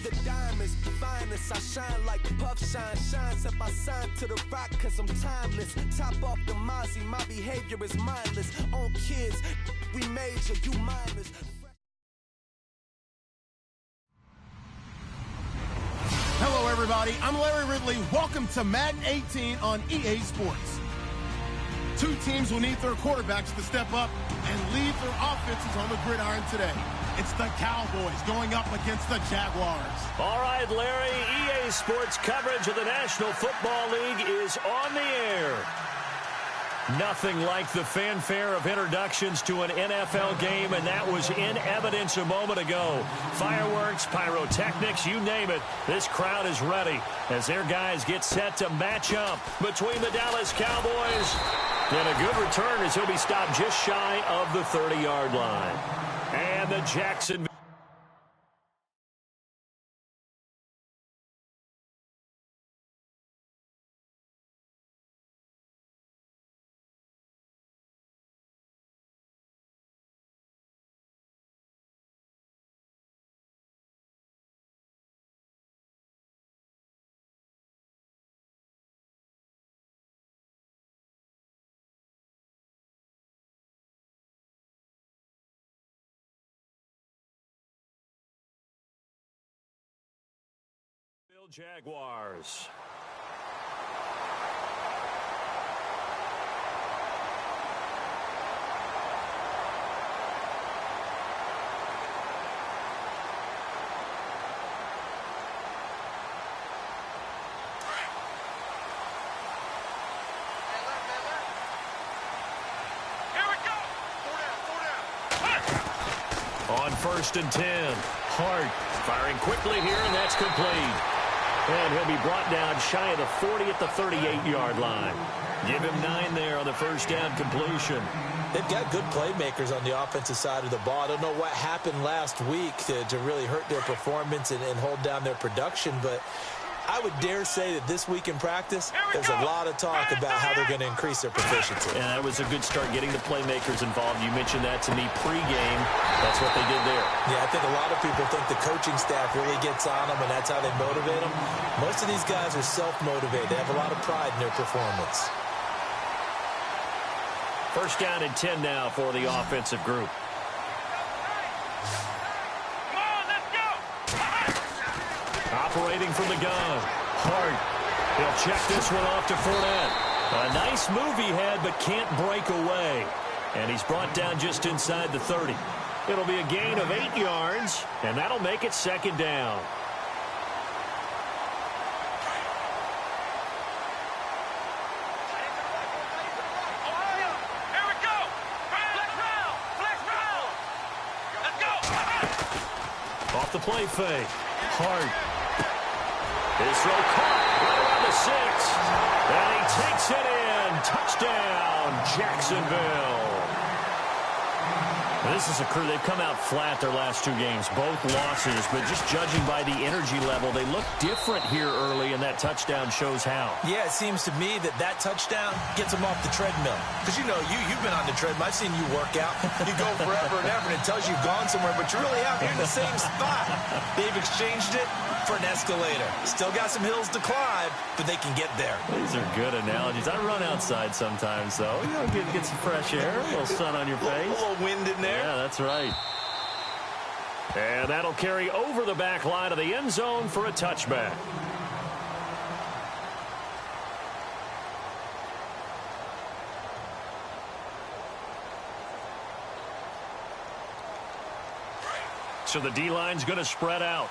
the diamonds, finest. I shine like puff shine. Shines up, I sign to the rock cause I'm timeless. Top off the Mozzie, my behavior is mindless. On kids, we major, you minors. Hello, everybody. I'm Larry Ridley. Welcome to Madden 18 on EA Sports. Two teams will need their quarterbacks to step up and lead their offenses on the gridiron today. It's the Cowboys going up against the Jaguars. All right, Larry, EA Sports coverage of the National Football League is on the air. Nothing like the fanfare of introductions to an NFL game, and that was in evidence a moment ago. Fireworks, pyrotechnics, you name it. This crowd is ready as their guys get set to match up between the Dallas Cowboys. And a good return as he'll be stopped just shy of the 30-yard line. And the Jacksonville. Jaguars. On 1st and 10, Hart firing quickly here, and that's complete. And he'll be brought down shy of the 40 at the 38-yard line. Give him 9 there on the first down completion. They've got good playmakers on the offensive side of the ball. I don't know what happened last week to really hurt their performance and hold down their production, but I would dare say that this week in practice, there's a lot of talk about how they're going to increase their proficiency. And that was a good start getting the playmakers involved. You mentioned that to me pregame. That's what they did there. Yeah, I think a lot of people think the coaching staff really gets on them, and that's how they motivate them. Most of these guys are self-motivated. They have a lot of pride in their performance. First down and 10 now for the offensive group. Operating from the gun. Hart. He'll check this one off to Fournette. A nice move he had, but can't break away. And he's brought down just inside the 30. It'll be a gain of 8 yards, and that'll make it second down. Off the play fake. Hart. His throw caught right around the 6. And he takes it in. Touchdown, Jacksonville. This is a crew. They've come out flat their last 2 games, both losses, but just judging by the energy level, they look different here early, and that touchdown shows how. Yeah, it seems to me that touchdown gets them off the treadmill. Because, you know, you've been on the treadmill. I've seen you work out. You go forever and ever, and it tells you you've gone somewhere, but you're really out here in the same spot. They've exchanged it for an escalator. Still got some hills to climb, but they can get there. These are good analogies. I run outside sometimes, though. You know, get some fresh air, a little sun on your face. A little wind in there. Yeah, that's right. And that'll carry over the back line of the end zone for a touchback. So the D-line's going to spread out.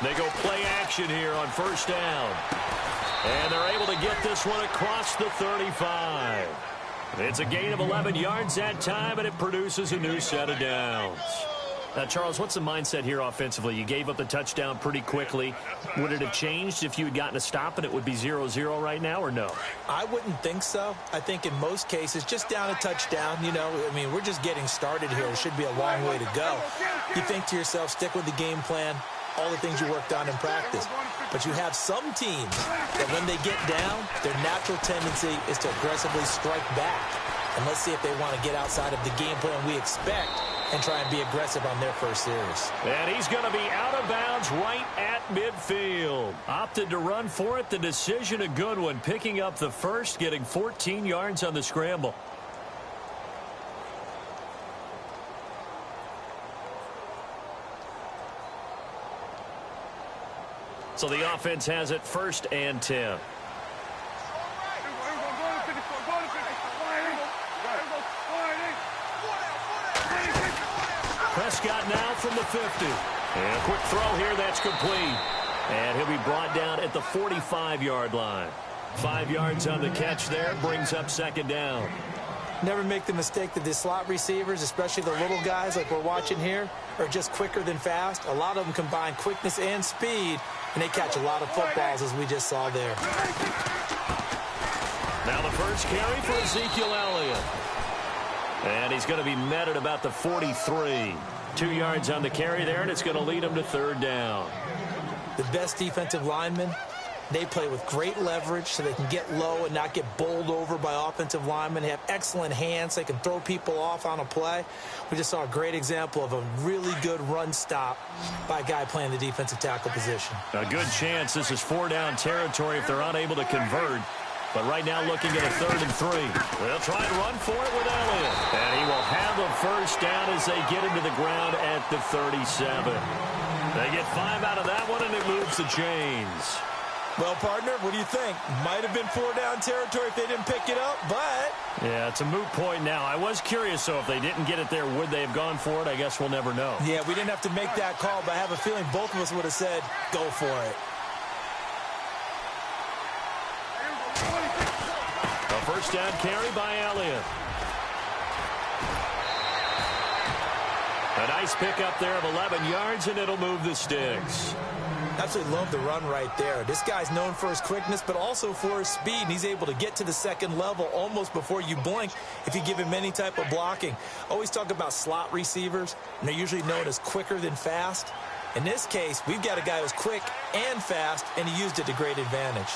They go play action here on first down. And they're able to get this one across the 35. It's a gain of 11 yards that time, and it produces a new set of downs. Charles, what's the mindset here offensively? You gave up the touchdown pretty quickly. Would it have changed if you had gotten a stop and it would be 0-0 right now, or no? I wouldn't think so. I think in most cases, just down a touchdown, we're just getting started here. It should be a long way to go. You think to yourself, stick with the game plan, all the things you worked on in practice. But you have some teams that when they get down, their natural tendency is to aggressively strike back. And let's see if they want to get outside of the game plan we expect and try and be aggressive on their first series. And he's going to be out of bounds right at midfield. Opted to run for it. The decision a good one. Picking up the first, getting 14 yards on the scramble. So the offense has it 1st and 10. Prescott now from the 50. And a quick throw here, that's complete. And he'll be brought down at the 45-yard line. 5 yards on the catch there, brings up 2nd down. Never make the mistake that the slot receivers, especially the little guys like we're watching here, are just quicker than fast. A lot of them combine quickness and speed, and they catch a lot of footballs, as we just saw there. Now the first carry for Ezekiel Elliott. And he's going to be met at about the 43. 2 yards on the carry there, and it's going to lead him to 3rd down. The best defensive linemen, they play with great leverage so they can get low and not get bowled over by offensive linemen. They have excellent hands. They can throw people off on a play. We just saw a great example of a really good run stop by a guy playing the defensive tackle position. A good chance. This is 4-down territory if they're unable to convert. But right now looking at a 3rd and 3. They'll try and run for it with Elliott. And he will have a first down as they get into the ground at the 37. They get 5 out of that one, and it moves the chains. Well, partner, what do you think? Might have been 4-down territory if they didn't pick it up, but... Yeah, it's a moot point now. I was curious, so if they didn't get it there, would they have gone for it? I guess we'll never know. Yeah, we didn't have to make that call, but I have a feeling both of us would have said, go for it. A first down carry by Elliott. A nice pickup there of 11 yards, and it'll move the sticks. Absolutely love the run right there. This guy's known for his quickness, but also for his speed. And he's able to get to the 2nd level almost before you blink if you give him any type of blocking. Always talk about slot receivers, and they're usually known as quicker than fast. In this case, we've got a guy who's quick and fast, and he used it to great advantage.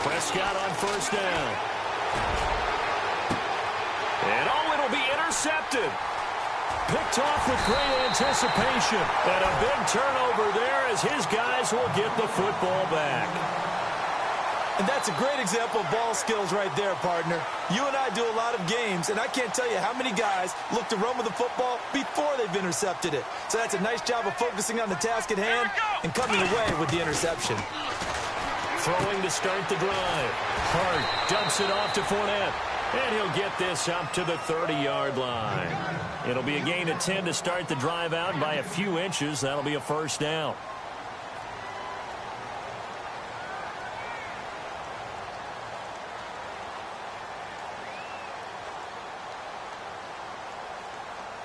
Prescott on first down. And it'll be intercepted. Picked off with great anticipation. And a big turnover there as his guys will get the football back. And that's a great example of ball skills right there, partner. You and I do a lot of games, and I can't tell you how many guys look to run with the football before they've intercepted it. So that's a nice job of focusing on the task at hand and coming away with the interception. Throwing to start the drive. Hart dumps it off to Fournette. And he'll get this up to the 30-yard line. It'll be a gain of 10 to start the drive out by a few inches. That'll be a first down.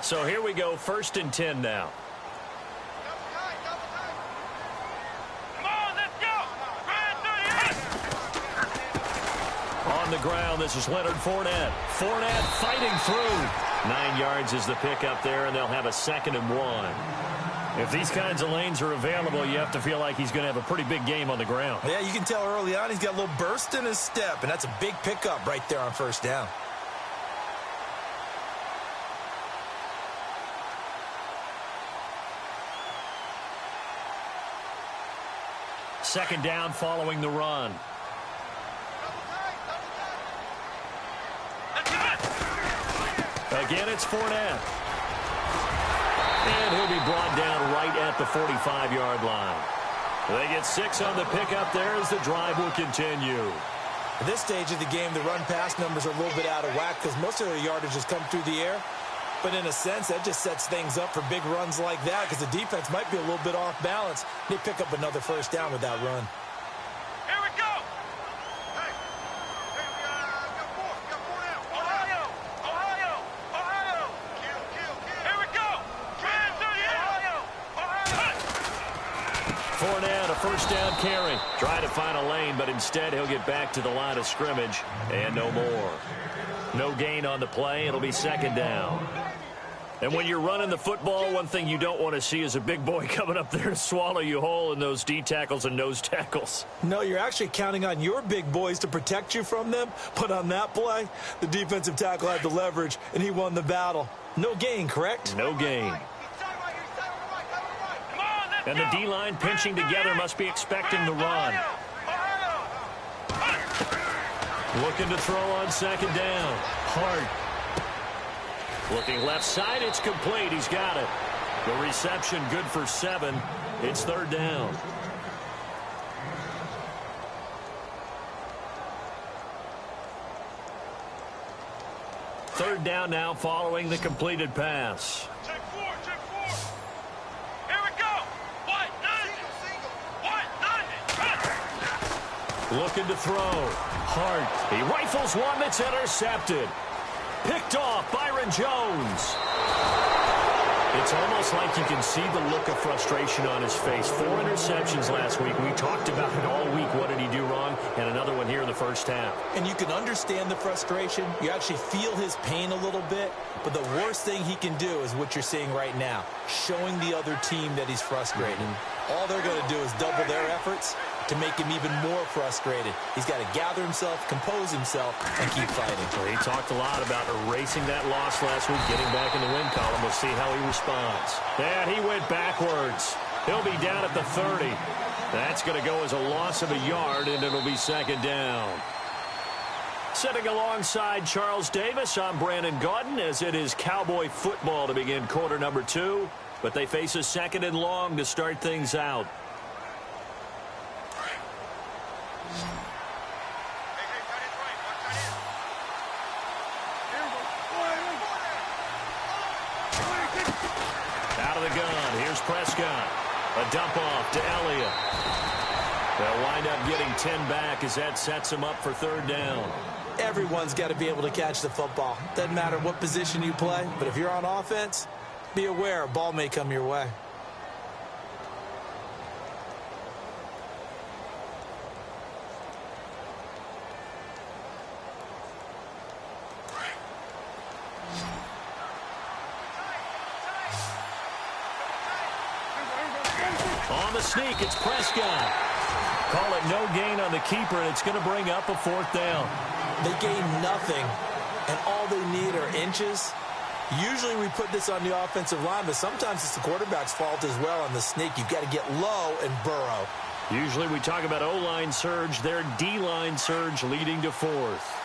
So here we go, 1st and 10 now. On the ground, this is Leonard Fournette. Fournette fighting through. 9 yards is the pickup there, and they'll have a 2nd and 1. If these kinds of lanes are available, you have to feel like he's going to have a pretty big game on the ground. Yeah, you can tell early on he's got a little burst in his step, and that's a big pickup right there on first down. Second down following the run. Again, it's Fournette. And he'll be brought down right at the 45-yard line. They get 6 on the pickup there as the drive will continue. At this stage of the game, the run-pass numbers are a little bit out of whack because most of their yardage has come through the air. But in a sense, that just sets things up for big runs like that because the defense might be a little bit off balance. They pick up another first down with that run. Here we go. Hey, we got four now. Ohio. Kill. Here we go. Ohio. Fournette, a first down carry. Try to find a lane, but instead he'll get back to the line of scrimmage and no more. No gain on the play. It'll be second down. And when you're running the football, one thing you don't want to see is a big boy coming up there to swallow you whole in those D tackles and nose tackles. No, you're actually counting on your big boys to protect you from them. But on that play, the defensive tackle had the leverage, and he won the battle. No gain, correct? No gain. And the D-line pinching together must be expecting the run. Looking to throw on second down. Hart. Looking left side, it's complete. He's got it. The reception good for 7. It's third down. Third down now following the completed pass. Check four. Here we go. What? None. Looking to throw. Hart. He rifles one that's intercepted. Picked off, Byron Jones. It's almost like you can see the look of frustration on his face. 4 interceptions last week. We talked about it all week. What did he do wrong? And another one here in the first half. And you can understand the frustration. You actually feel his pain a little bit. But the worst thing he can do is what you're seeing right now, showing the other team that he's frustrated. All they're going to do is double their efforts to make him even more frustrated. He's got to gather himself, compose himself, and keep fighting. Well, he talked a lot about erasing that loss last week, getting back in the win column. We'll see how he responds. And he went backwards. He'll be down at the 30. That's going to go as a loss of a yard, and it'll be second down. Sitting alongside Charles Davis, I'm Brandon Gaudin, as it is Cowboy football to begin quarter number 2. But they face a second and long to start things out. Out of the gun, here's Prescott. A dump off to Elliott. They'll wind up getting 10 back as that sets them up for third down. Everyone's got to be able to catch the football. Doesn't matter what position you play, but if you're on offense, be aware a ball may come your way. On the sneak, it's Prescott. Call it no gain on the keeper, and it's going to bring up a fourth down. They gain nothing, and all they need are inches. Usually we put this on the offensive line, but sometimes it's the quarterback's fault as well on the sneak. You've got to get low and burrow. Usually we talk about O-line surge, their D-line surge leading to fourth.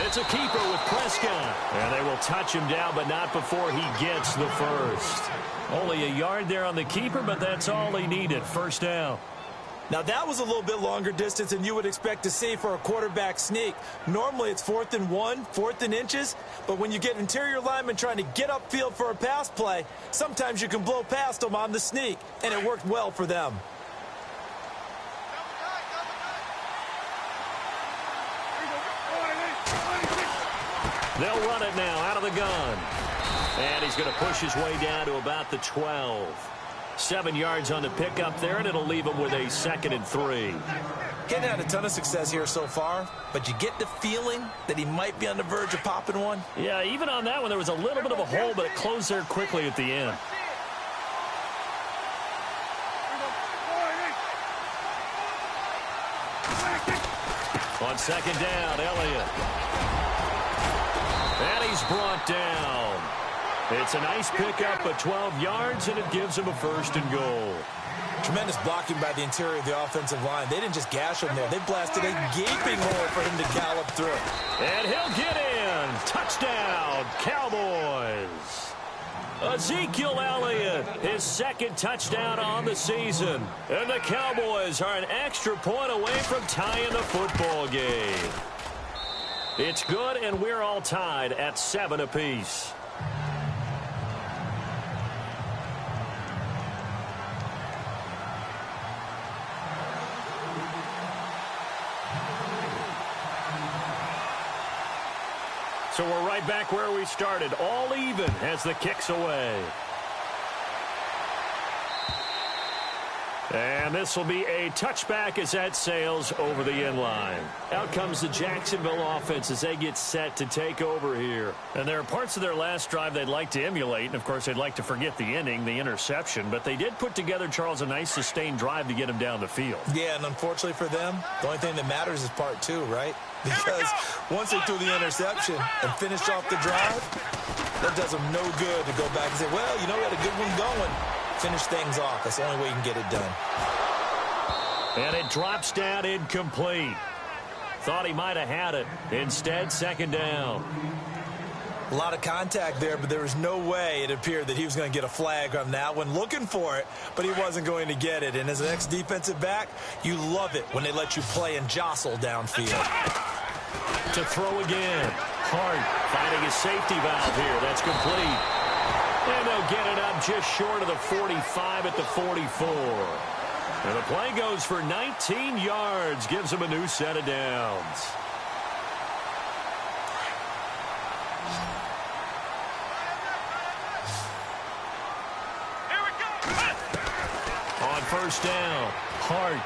It's a keeper with Prescott. And they will touch him down, but not before he gets the first. Only a yard there on the keeper, but that's all he needed. First down. Now, that was a little bit longer distance than you would expect to see for a quarterback sneak. Normally, it's 4th and 1, 4th and inches. But when you get interior linemen trying to get upfield for a pass play, sometimes you can blow past them on the sneak, and it worked well for them. They'll run it now out of the gun. And he's going to push his way down to about the 12. 7 yards on the pickup there, and it'll leave him with a 2nd and 3. Getting had a ton of success here so far, but you get the feeling that he might be on the verge of popping one. Yeah, even on that one, there was a little bit of a hole, but it closed there quickly at the end. On second down, Elliott. And he's brought down. It's a nice pickup of 12 yards, and it gives him a 1st and goal. Tremendous blocking by the interior of the offensive line. They didn't just gash him there. They blasted a gaping hole for him to gallop through. And he'll get in. Touchdown, Cowboys. Ezekiel Elliott, his second touchdown on the season. And the Cowboys are an extra point away from tying the football game. It's good, and we're all tied at 7 apiece. So we're right back where we started, all even as the kick's away. And this will be a touchback as that sails over the end line. Out comes the Jacksonville offense as they get set to take over here. And there are parts of their last drive they'd like to emulate. And, of course, they'd like to forget the ending, the interception. But they did put together, Charles, a nice sustained drive to get them down the field. Yeah, and unfortunately for them, the only thing that matters is part 2, right? Because once they threw the interception and finished off the drive, that does them no good to go back and say, well, you know, we had a good one going. Finish things off. That's the only way you can get it done. And it drops down incomplete. Thought he might have had it. Instead, second down. A lot of contact there, but there was no way it appeared that he was going to get a flag on that one. Looking for it, but he wasn't going to get it. And as an ex-defensive back, you love it when they let you play and jostle downfield. To throw again. Hart finding his safety valve here. That's complete. And they'll get it up just short of the 45 at the 44. And the play goes for 19 yards. Gives them a new set of downs. Here we go. On first down, Hart.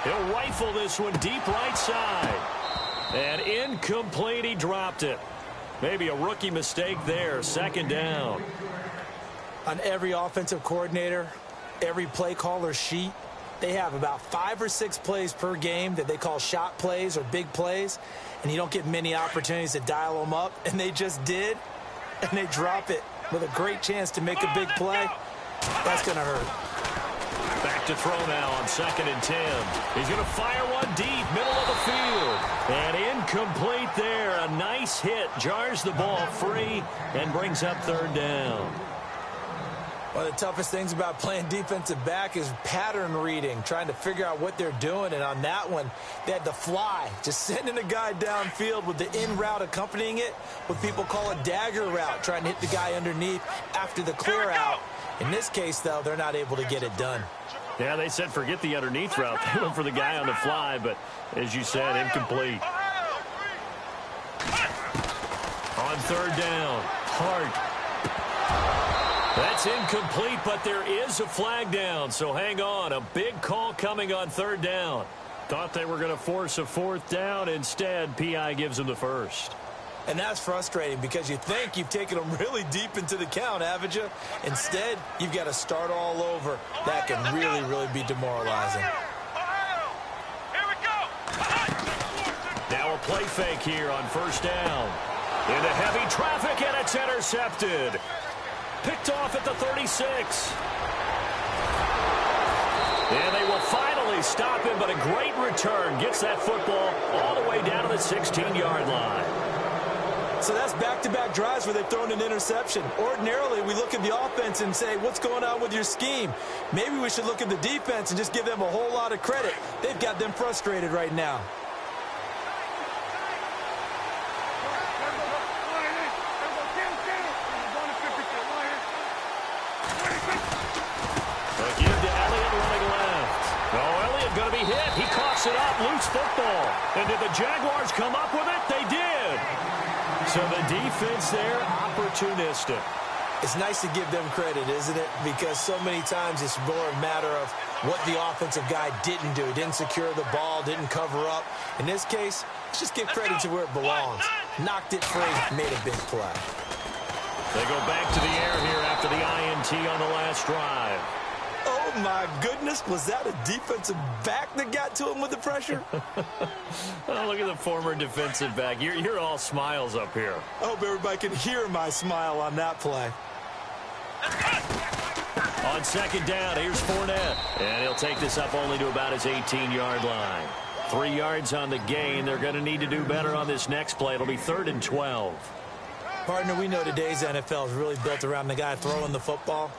He'll rifle this one deep right side. And incomplete, he dropped it. Maybe a rookie mistake there. Second down. On every offensive coordinator, every play caller sheet, they have about 5 or 6 plays per game that they call shot plays or big plays, and you don't get many opportunities to dial them up, and they just did, and they drop it with a great chance to make a big play. That's going to hurt. Back to throw now on 2nd and 10. He's going to fire one deep, middle of the field. And incomplete there. A nice hit. Jars the ball free and brings up third down. One of the toughest things about playing defensive back is pattern reading, trying to figure out what they're doing. And on that one, they had the fly, just sending a guy downfield with the in route accompanying it, what people call a dagger route, trying to hit the guy underneath after the clear out. In this case, though, they're not able to get it done. Yeah, they said forget the underneath route. They went for the guy on the fly, but as you said, incomplete. On third down, Hart. That's incomplete, but there is a flag down, so hang on. A big call coming on third down. Thought they were going to force a fourth down. Instead, P.I. gives them the first. And that's frustrating because you think you've taken them really deep into the count, haven't you? Instead, you've got to start all over. That can really, really be demoralizing. Here we go. Now a play fake here on first down. Into heavy traffic, and it's intercepted. Picked off at the 36. And they will finally stop him, but a great return. Gets that football all the way down to the 16-yard line. So that's back-to-back drives where they've thrown an interception. Ordinarily, we look at the offense and say, what's going on with your scheme? Maybe we should look at the defense and just give them a whole lot of credit. They've got them frustrated right now. Give to Elliott running left. Oh, Elliott going to be hit. He coughs it up. Loose football. And did the Jaguars come up with it? They did. So the defense there, opportunistic. It's nice to give them credit, isn't it? Because so many times it's more a matter of what the offensive guy didn't do. Didn't secure the ball, didn't cover up. In this case, let's just give credit to where it belongs. Knocked it free, made a big play. They go back to the air here after the INT on the last drive. Oh, my goodness. Was that a defensive back that got to him with the pressure? Oh, look at the former defensive back. You're all smiles up here. I hope everybody can hear my smile on that play. On second down, here's Fournette. And he'll take this up only to about his 18-yard line. 3 yards on the gain. They're going to need to do better on this next play. It'll be 3rd and 12. Partner, we know today's NFL is really built around the guy throwing the football.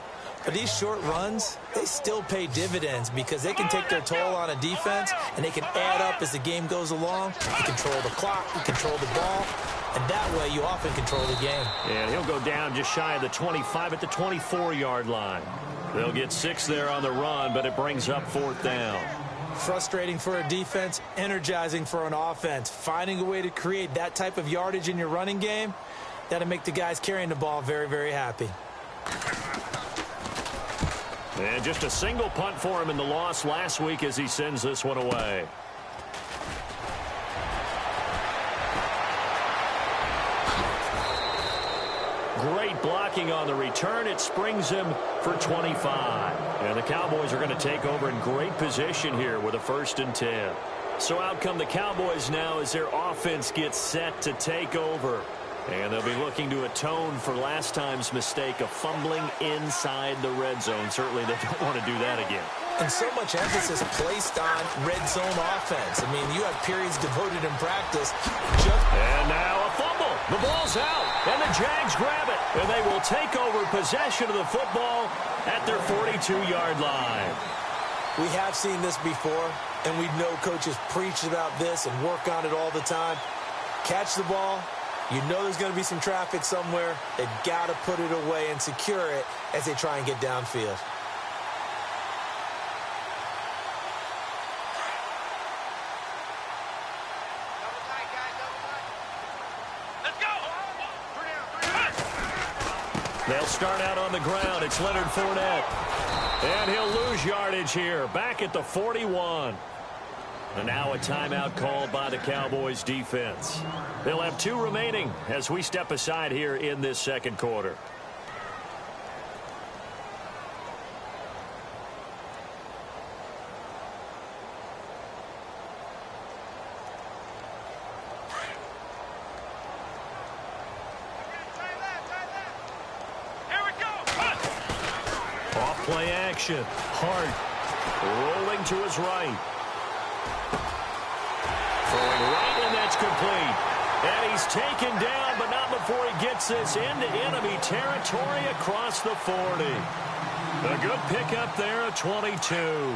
But these short runs, they still pay dividends because they can take their toll on a defense, and they can add up as the game goes along. You control the clock, you control the ball, and that way you often control the game. And he'll go down just shy of the 25 at the 24-yard line. They'll get 6 there on the run, but it brings up 4th down. Frustrating for a defense, energizing for an offense. Finding a way to create that type of yardage in your running game, that'll make the guys carrying the ball very, very happy. And just a single punt for him in the loss last week as he sends this one away. Great blocking on the return. It springs him for 25. And the Cowboys are going to take over in great position here with a 1st and 10. So out come the Cowboys now as their offense gets set to take over. And they'll be looking to atone for last time's mistake of fumbling inside the red zone. Certainly they don't want to do that again. And so much emphasis placed on red zone offense. I mean, you have periods devoted in practice. And now a fumble. The ball's out, and the Jags grab it. And they will take over possession of the football at their 42-yard line. We have seen this before, and we know coaches preach about this and work on it all the time. Catch the ball. You know there's going to be some traffic somewhere. They've got to put it away and secure it as they try and get downfield. They'll start out on the ground. It's Leonard Fournette. And he'll lose yardage here. Back at the 41. And now a timeout called by the Cowboys defense. They'll have 2 remaining as we step aside here in this second quarter. Off play action. Hart rolling to his right. Throwing right, and that's complete. And he's taken down, but not before he gets this into enemy territory across the 40. A good pickup there at 22.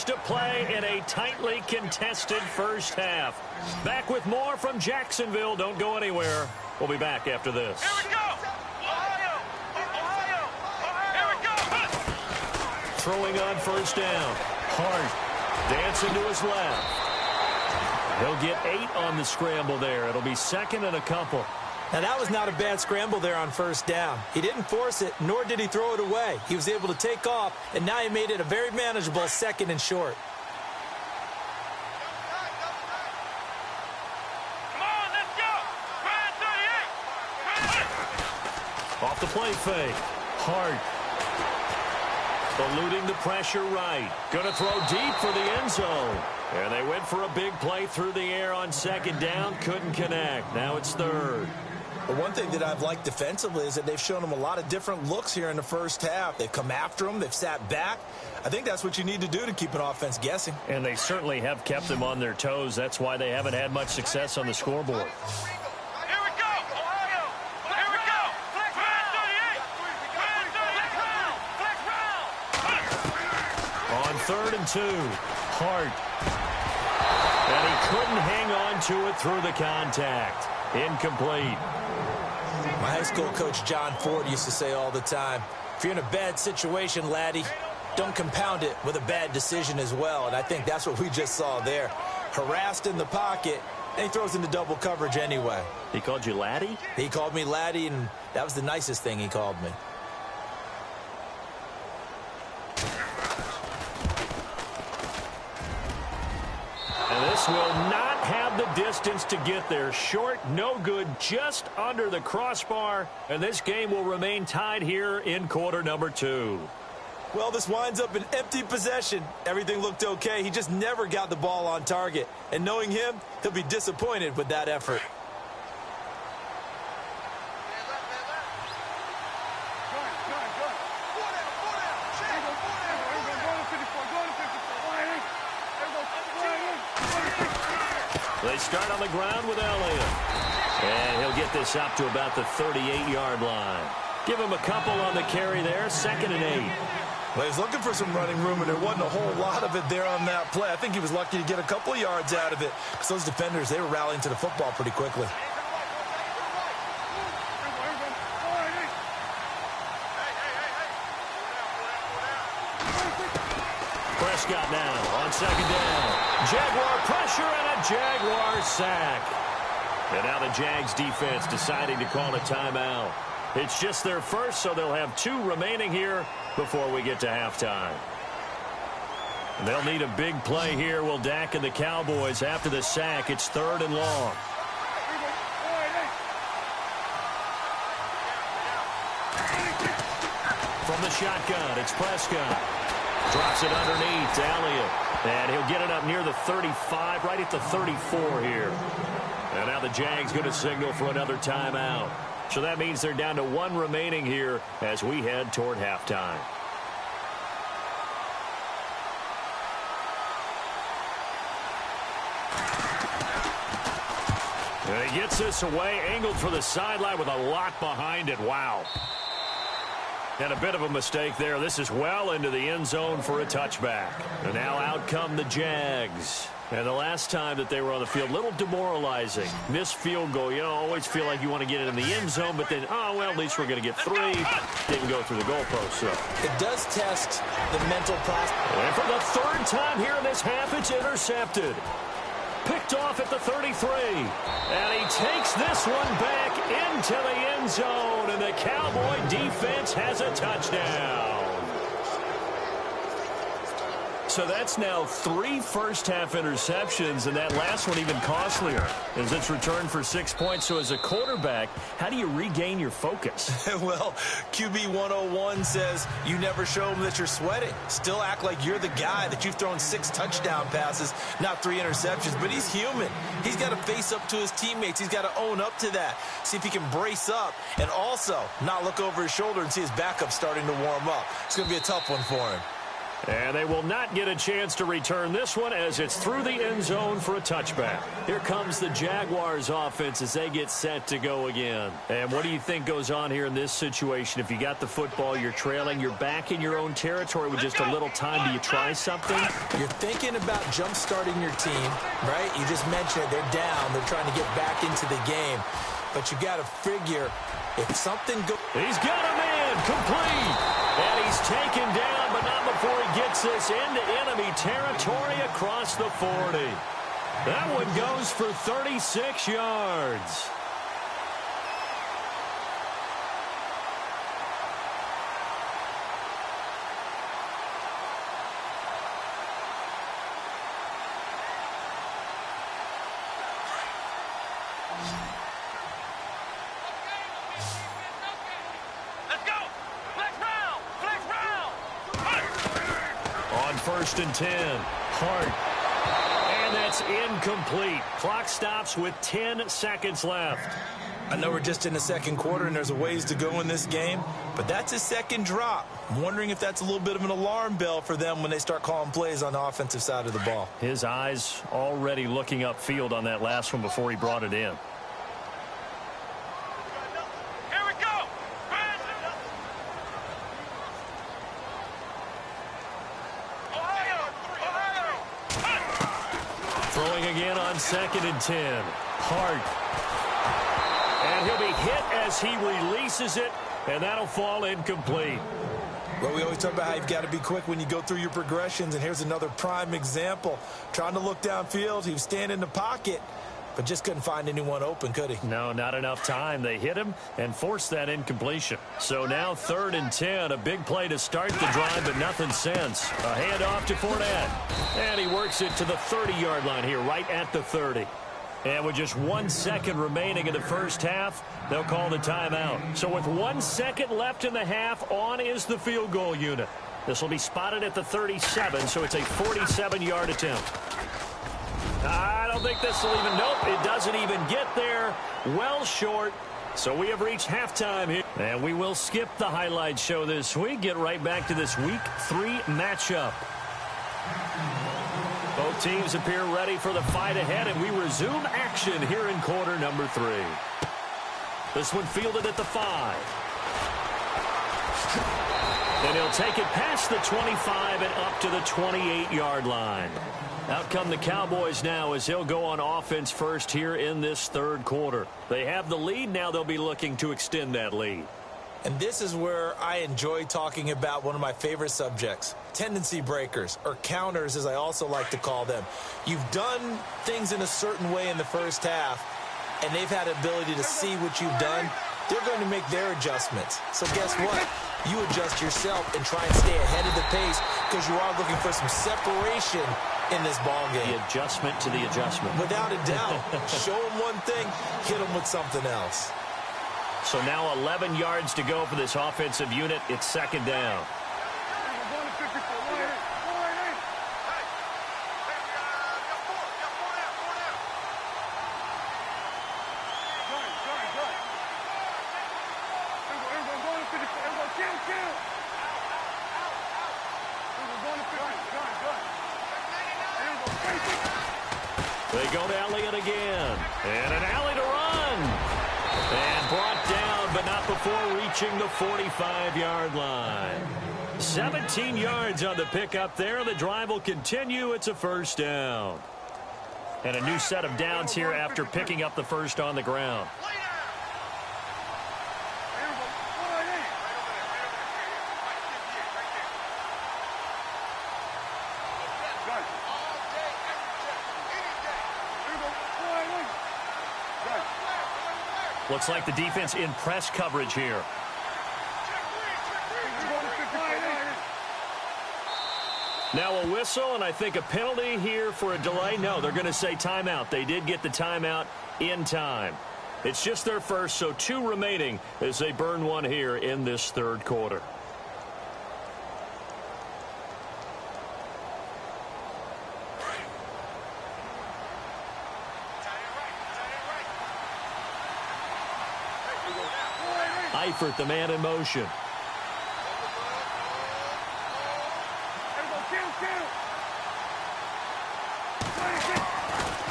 To play in a tightly contested first half. Back with more from Jacksonville. Don't go anywhere. We'll be back after this. Here we go! Ohio! Ohio! Here we go! Throwing on 1st down. Hart dancing to his left. He'll get 8 on the scramble there. It'll be 2nd and a couple. Now, that was not a bad scramble there on 1st down. He didn't force it, nor did he throw it away. He was able to take off, and now he made it a very manageable 2nd and short. Come on, let's go! 38! Off the play fake. Hart eluding the pressure right. Going to throw deep for the end zone. And they went for a big play through the air on 2nd down. Couldn't connect. Now it's 3rd. But one thing that I've liked defensively is that they've shown them a lot of different looks here in the first half. They've come after them. They've sat back. I think that's what you need to do to keep an offense guessing. And they certainly have kept them on their toes. That's why they haven't had much success on the scoreboard. Here we go! Ohio! Here we go! Flex 38! Flex round! On 3rd and 2, Hart. And he couldn't hang on to it through the contact. Incomplete. My high school coach John Ford used to say all the time, if you're in a bad situation, laddie, don't compound it with a bad decision as well. And I think that's what we just saw there. Harassed in the pocket, and he throws into double coverage anyway. He called you laddie? He called me laddie, and that was the nicest thing he called me. And this will not have the distance to get there. Short, no good, just under the crossbar. And this game will remain tied here in quarter number 2. Well, this winds up an empty possession. Everything looked okay. He just never got the ball on target. And knowing him, he'll be disappointed with that effort. They start on the ground with Elliott. And he'll get this up to about the 38-yard line. Give him a couple on the carry there, 2nd and 8. Well, he's looking for some running room, and there wasn't a whole lot of it there on that play. I think he was lucky to get a couple of yards out of it because those defenders, they were rallying to the football pretty quickly. Prescott now on 2nd down. Jaguar pressure and a Jaguar sack. And now the Jags defense deciding to call a timeout. It's just their first, so they'll have 2 remaining here before we get to halftime. They'll need a big play here. Will Dak and the Cowboys after the sack. It's 3rd and long. From the shotgun, it's Prescott. Drops it underneath to Elliott. And he'll get it up near the 35, right at the 34 here. And now the Jags going to signal for another timeout. So that means they're down to 1 remaining here as we head toward halftime. And he gets this away, angled for the sideline with a lot behind it. Wow. And a bit of a mistake there. This is well into the end zone for a touchback. And now out come the Jags. And the last time that they were on the field, a little demoralizing. Missed field goal. You know, always feel like you want to get it in the end zone, but then, oh, well, at least we're going to get 3. Didn't go through the goalpost, so. It does test the mental process. And for the 3rd time here in this half, it's intercepted. Picked off at the 33. And he takes this one back into the end zone, and the Cowboy defense has a touchdown. So that's now 3 first-half interceptions, and that last one even costlier as it's returned for 6 points. So as a quarterback, how do you regain your focus? Well, QB 101 says you never show them that you're sweating. Still act like you're the guy, that you've thrown 6 touchdown passes, not 3 interceptions. But he's human. He's got to face up to his teammates. He's got to own up to that, see if he can brace up, and also not look over his shoulder and see his backup starting to warm up. It's going to be a tough one for him. And they will not get a chance to return this one as it's through the end zone for a touchback. Here comes the Jaguars offense as they get set to go again. And what do you think goes on here in this situation? If you got the football, you're trailing, you're back in your own territory with just a little time. Do you try something? You're thinking about jump-starting your team, right? You just mentioned it. They're down. They're trying to get back into the game. But you got to figure if something goes... He's got a man complete. And he's taken down, but not before he gets this into enemy territory across the 40. That one goes for 36 yards. First and 10. Hart. And that's incomplete. Clock stops with 10 seconds left. I know we're just in the 2nd quarter and there's a ways to go in this game, but that's his 2nd drop. I'm wondering if that's a little bit of an alarm bell for them when they start calling plays on the offensive side of the ball. His eyes already looking upfield on that last one before he brought it in. Throwing again on 2nd and 10. Hart. And he'll be hit as he releases it, and that'll fall incomplete. Well, we always talk about how you've got to be quick when you go through your progressions, and here's another prime example. Trying to look downfield, he was standing in the pocket, but just couldn't find anyone open, could he? No, not enough time. They hit him and forced that incompletion. So now 3rd and 10, a big play to start the drive, but nothing since. A handoff to Fournette. And he works it to the 30-yard line here, right at the 30. And with just 1 second remaining in the first half, they'll call the timeout. So with 1 second left in the half, on is the field goal unit. This will be spotted at the 37, so it's a 47-yard attempt. I don't think this will even, nope, it doesn't even get there. Well short. So we have reached halftime here. And we will skip the highlight show this week. Get right back to this Week 3 matchup. Both teams appear ready for the fight ahead, and we resume action here in quarter number 3. This one fielded at the 5. And he'll take it past the 25 and up to the 28-yard line. Out come the Cowboys now as he'll go on offense first here in this third quarter. They have the lead. Now they'll be looking to extend that lead. And this is where I enjoy talking about one of my favorite subjects, tendency breakers, or counters as I also like to call them. You've done things in a certain way in the first half, and they've had the ability to see what you've done. They're going to make their adjustments. So guess what? You adjust yourself and try and stay ahead of the pace because you are looking for some separation in this ball game. The adjustment to the adjustment. Without a doubt. Show them one thing, hit them with something else. So now 11 yards to go for this offensive unit. It's second down. They go to Elliott again. And an alley to run. And brought down, but not before reaching the 45-yard line. 17 yards on the pickup there. The drive will continue. It's a first down. And a new set of downs here after picking up the first on the ground. Looks like the defense in press coverage here. Now a whistle, and I think a penalty here for a delay. No, they're going to say timeout. They did get the timeout in time. It's just their first, so 2 remaining as they burn one here in this third quarter. Eifert, the man in motion.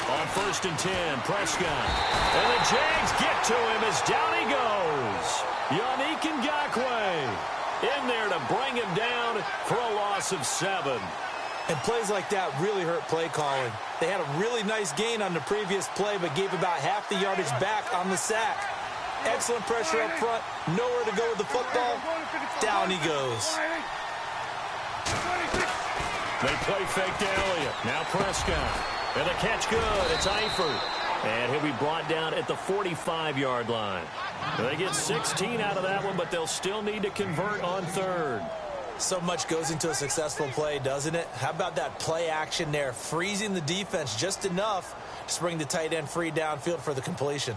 On 1st and 10, Prescott. And the Jags get to him as down he goes. Yannick Ngakoue in there to bring him down for a loss of 7. And plays like that really hurt play calling. They had a really nice gain on the previous play, but gave about half the yardage back on the sack. Excellent pressure up front. Nowhere to go with the football. Down he goes. They play fake to Elliott. Now Prescott. And the catch good. It's Eifert. And he'll be brought down at the 45-yard line. They get 16 out of that one, but they'll still need to convert on 3rd. So much goes into a successful play, doesn't it? How about that play action there? Freezing the defense just enough to bring the tight end free downfield for the completion.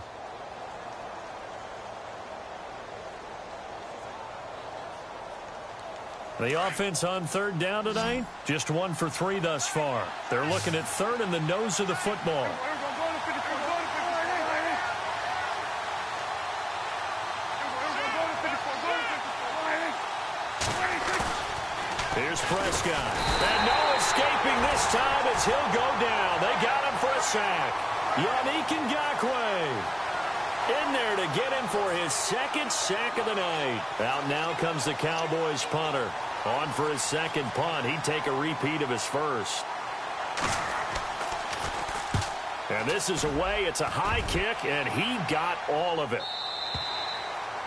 The offense on 3rd down tonight, just 1 for 3 thus far. They're looking at 3rd in the nose of the football. Here's Prescott. And no escaping this time as he'll go down. They got him for a sack. Yannick Ngakoue in there to get him for his 2nd sack of the night. Out now comes the Cowboys punter. On for his 2nd punt. He'd take a repeat of his first. And this is away. It's a high kick, and he got all of it.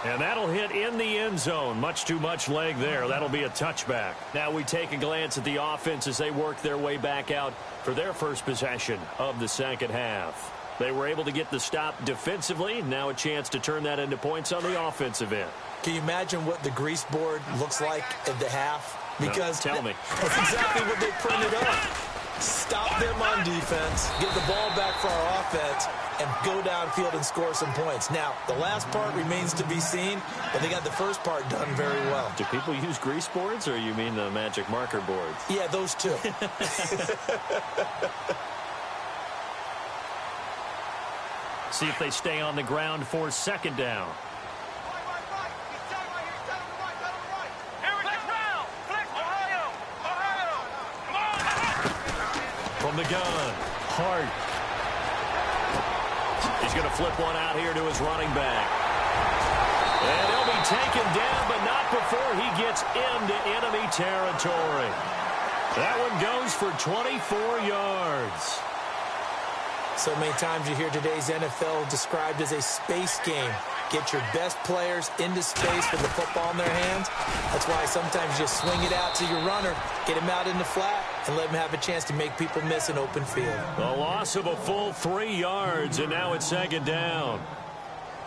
And that'll hit in the end zone. Much too much leg there. That'll be a touchback. Now we take a glance at the offense as they work their way back out for their first possession of the second half. They were able to get the stop defensively. Now a chance to turn that into points on the offensive end. Can you imagine what the grease board looks like at the half? Because no, tell me. That's exactly what they printed up. Stop them on defense, get the ball back for our offense, and go downfield and score some points. Now, the last part remains to be seen, but they got the first part done very well. Do people use grease boards, or you mean the magic marker boards? Yeah, those two. See if they stay on the ground for 2nd down. From the gun, Hart. He's going to flip one out here to his running back. And he'll be taken down, but not before he gets into enemy territory. That one goes for 24 yards. So many times you hear today's NFL described as a space game. Get your best players into space with the football in their hands. That's why sometimes you swing it out to your runner, get him out in the flat, and let him have a chance to make people miss an open field. The loss of a full 3 yards, and now it's second down.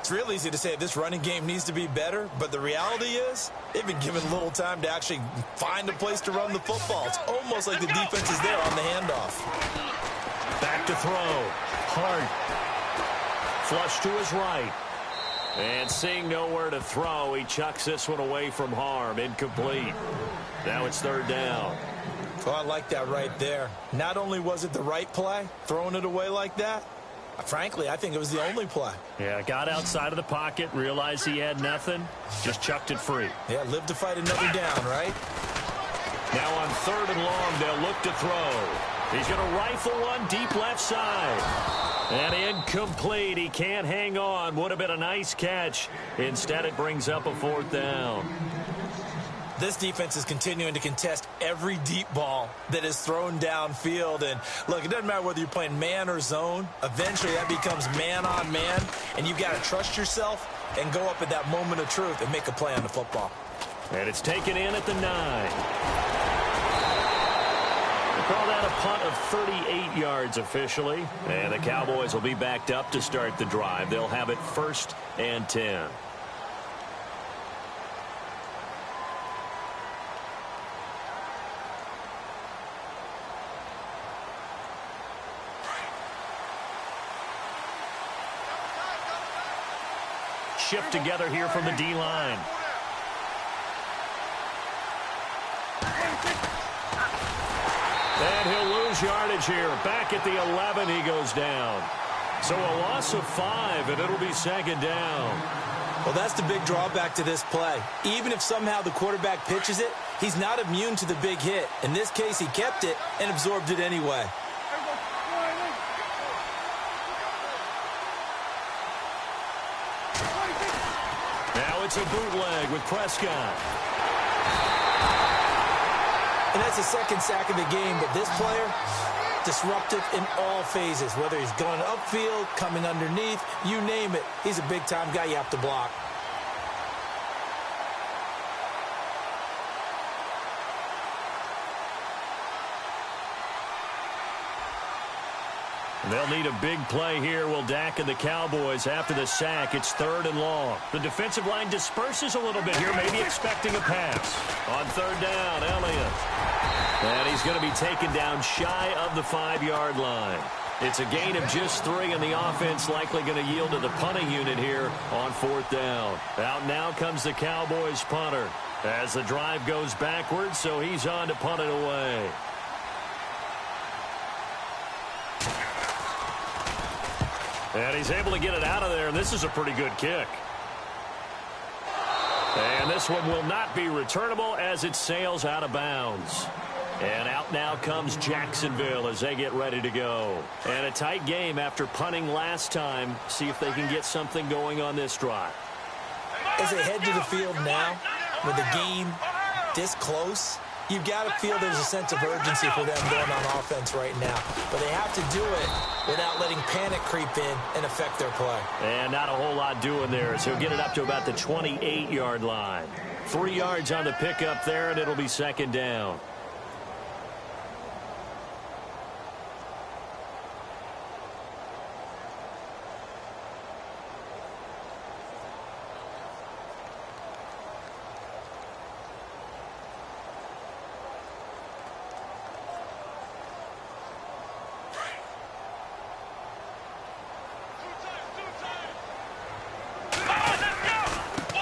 It's real easy to say this running game needs to be better, but the reality is they've been given little time to actually find a place to run the football. It's almost like the defense is there on the handoff. Back to throw. Hart. Flush to his right. And seeing nowhere to throw, he chucks this one away from harm. Incomplete. Now it's third down. Well, I like that right there. Not only was it the right play, throwing it away like that, frankly, I think it was the only play. Yeah, got outside of the pocket, realized he had nothing, just chucked it free. Yeah, live to fight another down, right? Now on third and long, they'll look to throw. He's going to rifle one deep left side. And incomplete. He can't hang on. Would have been a nice catch. Instead, it brings up a fourth down. This defense is continuing to contest every deep ball that is thrown downfield. And, look, it doesn't matter whether you're playing man or zone. Eventually, that becomes man on man. And you've got to trust yourself and go up at that moment of truth and make a play on the football. And it's taken in at the 9. Call that a punt of 38 yards officially. And the Cowboys will be backed up to start the drive. They'll have it 1st and 10. Shift together here from the D-line. And he'll lose yardage here. Back at the 11, he goes down. So a loss of 5, and it'll be second down. Well, that's the big drawback to this play. Even if somehow the quarterback pitches it, he's not immune to the big hit. In this case, he kept it and absorbed it anyway. Now it's a bootleg with Prescott. And that's the second sack of the game, but this player, disruptive in all phases, whether he's going upfield, coming underneath, you name it. He's a big-time guy you have to block. They'll need a big play here, will Dak and the Cowboys. After the sack, it's 3rd and long. The defensive line disperses a little bit here, maybe expecting a pass. On 3rd down, Elliott. And he's going to be taken down shy of the 5-yard line. It's a gain of just 3, and the offense likely going to yield to the punting unit here on 4th down. Out now comes the Cowboys punter as the drive goes backwards, so he's on to punt it away. And he's able to get it out of there, and this is a pretty good kick. And this one will not be returnable as it sails out of bounds. And out now comes Jacksonville as they get ready to go. And a tight game after punting last time. See if they can get something going on this drive. As they head to the field now, with the game this close, you've got to feel there's a sense of urgency for them going on offense right now. But they have to do it without letting panic creep in and affect their play. And not a whole lot doing there, so he'll get it up to about the 28-yard line. 3 yards on the pickup there, and it'll be second down.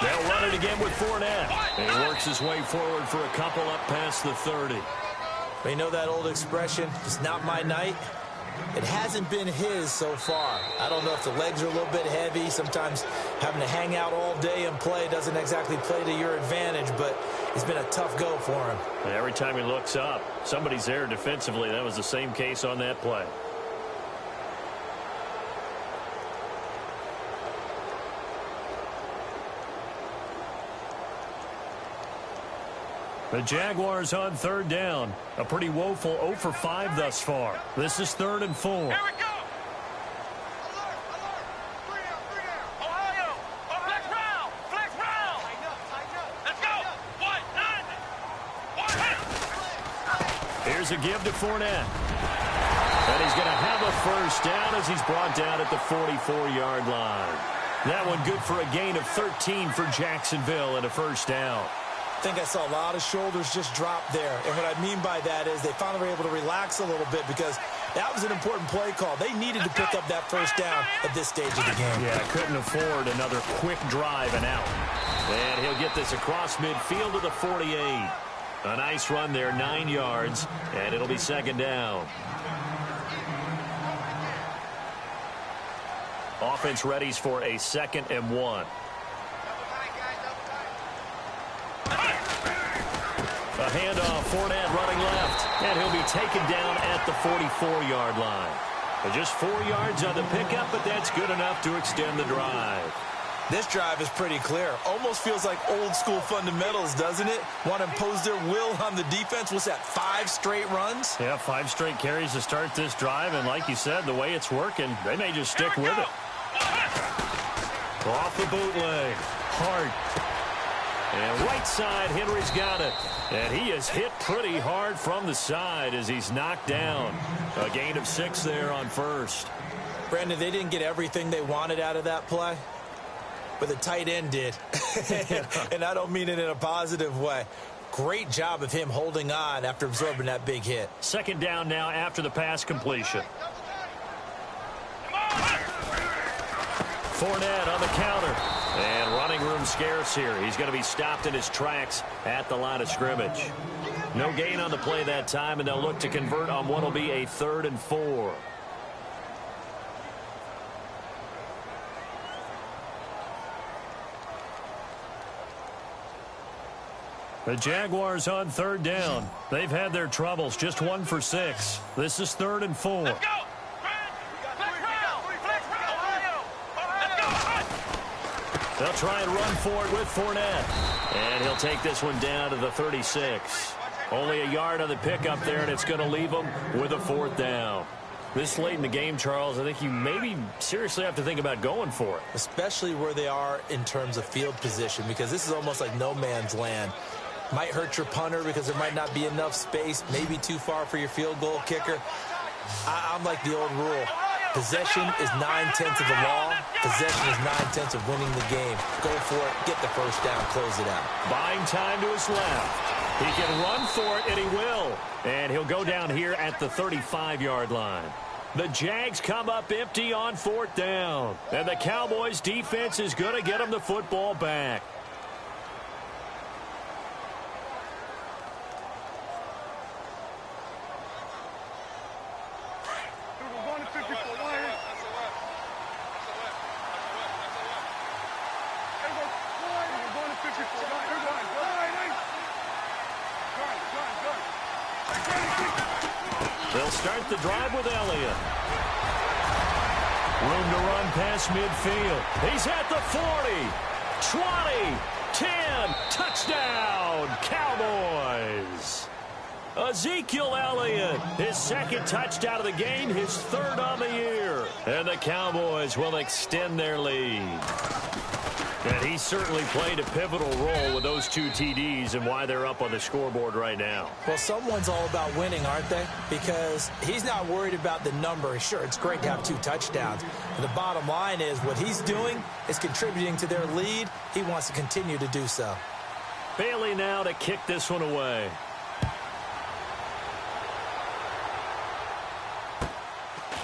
They'll run it again with Fournette. And he works his way forward for a couple up past the 30. You know that old expression, it's not my night? It hasn't been his so far. I don't know if the legs are a little bit heavy. Sometimes having to hang out all day and play doesn't exactly play to your advantage. But It's been a tough go for him. And every time he looks up, somebody's there defensively. That was the same case on that play. The Jaguars on third down. A pretty woeful 0 for 5 thus far. This is 3rd and 4. Here we go. Alert, alert. 3 down. Ohio. Flex round. Flex round. Tighten up. Let's go. 1, 9. 1, Here's a give to Fournette. And he's going to have a first down as he's brought down at the 44-yard line. That one good for a gain of 13 for Jacksonville and a first down. I think I saw a lot of shoulders just drop there. And what I mean by that is they finally were able to relax a little bit because that was an important play call. They needed to pick up that first down at this stage of the game. Yeah, couldn't afford another quick drive and out. And he'll get this across midfield to the 48. A nice run there, 9 yards, and it'll be 2nd down. Offense readies for a 2nd and 1. A handoff, Fournette running left, and he'll be taken down at the 44-yard line. Just 4 yards on the pickup, but that's good enough to extend the drive. This drive is pretty clear. Almost feels like old school fundamentals, doesn't it? Want to impose their will on the defense. What's that, 5 straight runs? Yeah, 5 straight carries to start this drive, and like you said, the way it's working, they may just stick with it. Off the bootleg. Hart. And right side, Henry's got it. And he is hit pretty hard from the side as he's knocked down. A gain of 6 there on first. Brandon, they didn't get everything they wanted out of that play, but the tight end did. And I don't mean it in a positive way. Great job of him holding on after absorbing that big hit. 2nd down now after the pass completion. Fournette on the counter. And running room scarce here. He's going to be stopped in his tracks at the line of scrimmage. No gain on the play that time, and they'll look to convert on what will be a 3rd and 4. The Jaguars on 3rd down. They've had their troubles. Just 1 for 6. This is 3rd and 4. Let's go. They'll try and run for it with Fournette. And he'll take this one down to the 36. Only a yard on the pickup there, and it's going to leave him with a 4th down. This late in the game, Charles, I think you maybe seriously have to think about going for it. Especially where they are in terms of field position, because this is almost like no man's land. Might hurt your punter because there might not be enough space, maybe too far for your field goal kicker. I'm like the old rule. Possession is 9/10 of the law. Possession is 9/10 of winning the game. Go for it. Get the first down. Close it out. Buying time to his left. He can run for it, and he will. And he'll go down here at the 35-yard line. The Jags come up empty on 4th down. And the Cowboys' defense is going to get them the football back. They'll start the drive with Elliott. Room to run past midfield. He's at the 40, 20, 10, touchdown, Cowboys. Ezekiel Elliott, his 2nd touchdown of the game, his 3rd on the year. And the Cowboys will extend their lead. And he certainly played a pivotal role with those 2 TDs and why they're up on the scoreboard right now. Well, someone's all about winning, aren't they? Because he's not worried about the number. Sure, it's great to have 2 touchdowns. But the bottom line is what he's doing is contributing to their lead. He wants to continue to do so. Bailey now to kick this one away.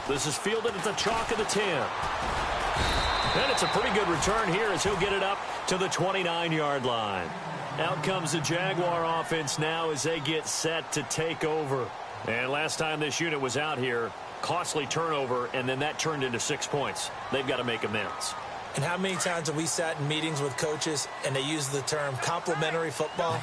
This is fielded at the chalk of the 10. And it's a pretty good return here as he'll get it up to the 29-yard line. Out comes the Jaguar offense now as they get set to take over. And last time this unit was out here, costly turnover, and then that turned into 6 points. They've got to make amends. And how many times have we sat in meetings with coaches and they use the term complementary football?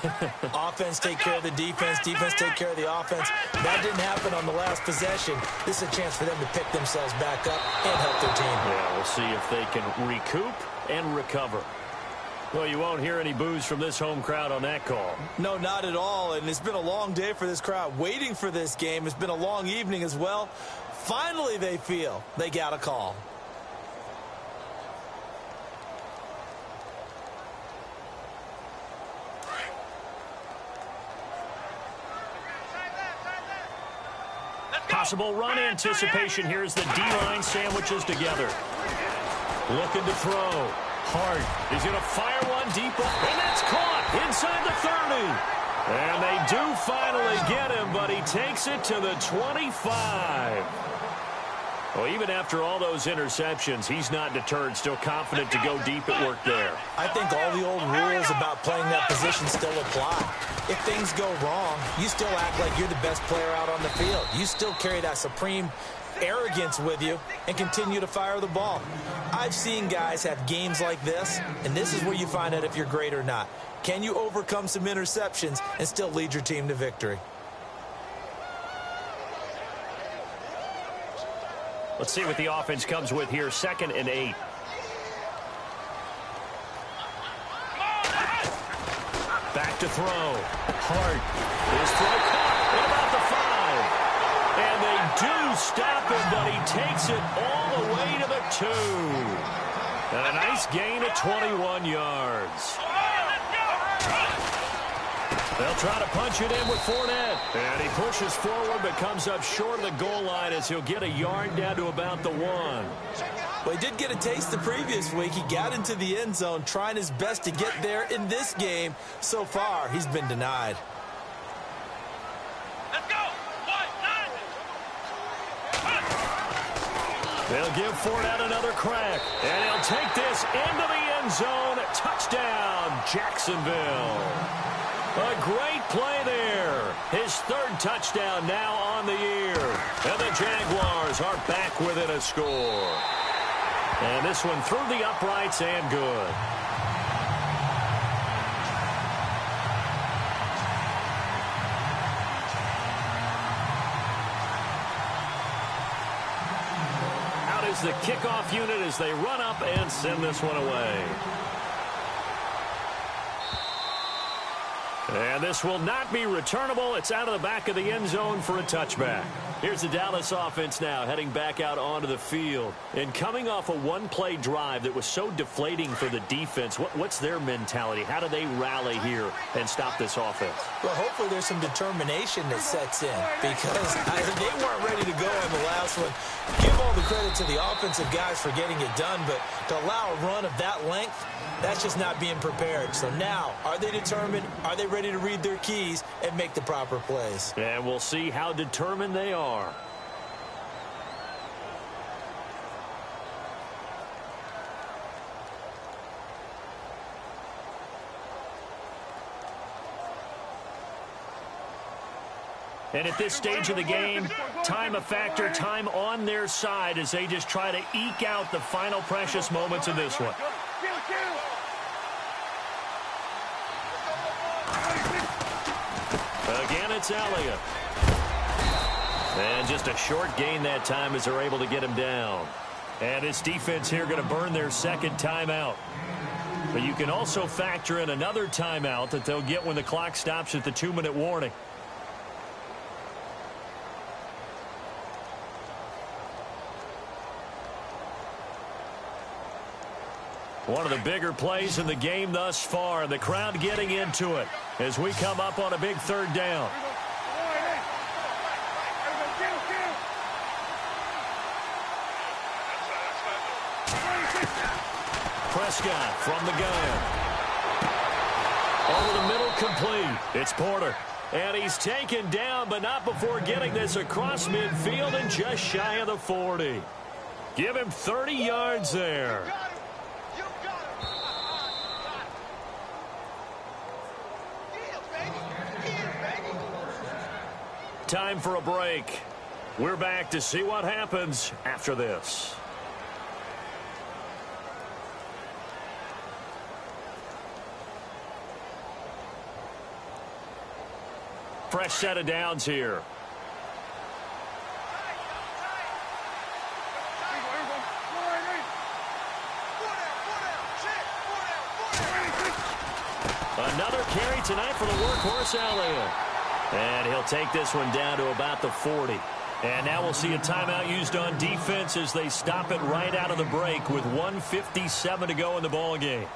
Offense take care of the defense, defense take care of the offense. That didn't happen on the last possession. This is a chance for them to pick themselves back up and help their team. Yeah, we'll see if they can recoup and recover. Well, you won't hear any boos from this home crowd on that call. No, not at all. And it's been a long day for this crowd waiting for this game. It's been a long evening as well. Finally, they feel they got a call. Possible run anticipation here as the D-line sandwiches together. Looking to throw. Hart is going to fire one deep, and that's caught inside the 30. And they do finally get him, but he takes it to the 25. Well, even after all those interceptions, he's not deterred, still confident to go deep at work there. I think all the old rules about playing that position still apply. If things go wrong, you still act like you're the best player out on the field. You still carry that supreme arrogance with you and continue to fire the ball. I've seen guys have games like this, and this is where you find out if you're great or not. Can you overcome some interceptions and still lead your team to victory? Let's see what the offense comes with here. 2nd and 8. Back to throw. Hart. His throw caught at about the 5. And they do stop him, but he takes it all the way to the 2. And a nice gain of 21 yards. They'll try to punch it in with Fournette. And he pushes forward but comes up short of the goal line as he'll get a yard down to about the 1. Well, he did get a taste the previous week. He got into the end zone trying his best to get there in this game. So far, he's been denied. Let's go. 1, 9. They'll give Fournette another crack. And he'll take this into the end zone. Touchdown, Jacksonville. A great play there. His 3rd touchdown now on the year. And the Jaguars are back within a score. And this one through the uprights and good. Out is the kickoff unit as they run up and send this one away. And this will not be returnable. It's out of the back of the end zone for a touchback. Here's the Dallas offense now heading back out onto the field. And coming off a one-play drive that was so deflating for the defense, what's their mentality? How do they rally here and stop this offense? Well, hopefully there's some determination that sets in because they weren't ready to go on the last one. Give all the credit to the offensive guys for getting it done, but to allow a run of that length, that's just not being prepared. So now, are they determined? Are they ready to read their keys and make the proper plays? And we'll see how determined they are. And at this stage of the game, time a factor, time on their side as they just try to eke out the final precious moments of this one. Again, it's Elliott. And just a short gain that time as they're able to get him down. And this defense here going to burn their 2nd timeout. But you can also factor in another timeout that they'll get when the clock stops at the 2-minute warning. One of the bigger plays in the game thus far, and the crowd getting into it as we come up on a big 3rd down. Prescott from the gun. Over the middle, complete. It's Porter. And he's taken down, but not before getting this across midfield and just shy of the 40. Give him 30 yards there. Time for a break. We're back to see what happens after this. Fresh set of downs here. Another carry tonight for the workhorse Elliott. And he'll take this one down to about the 40. And now we'll see a timeout used on defense as they stop it right out of the break with 1:57 to go in the ball game.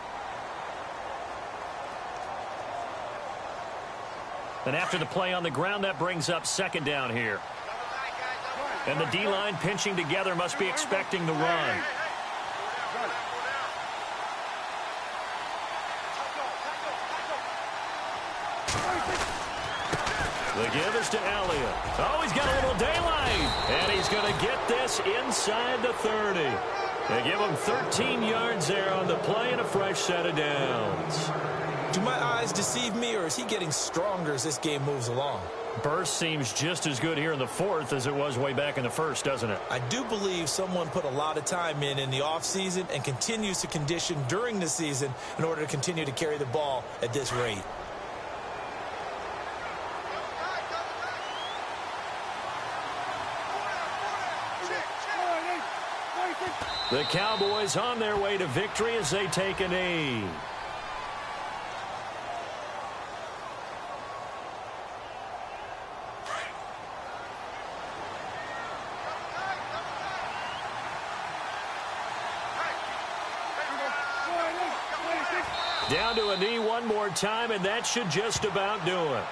And after the play on the ground, that brings up second down here. And the D-line pinching together must be expecting the run. The give is to Elliott. Oh, he's got a little daylight. And he's going to get this inside the 30. They give him 13 yards there on the play and a fresh set of downs. Do my eyes deceive me, or is he getting stronger as this game moves along? Burst seems just as good here in the fourth as it was way back in the first, doesn't it? I do believe someone put a lot of time in the offseason and continues to condition during the season in order to continue to carry the ball at this rate. The Cowboys on their way to victory as they take a knee. Down to a knee one more time, and that should just about do it.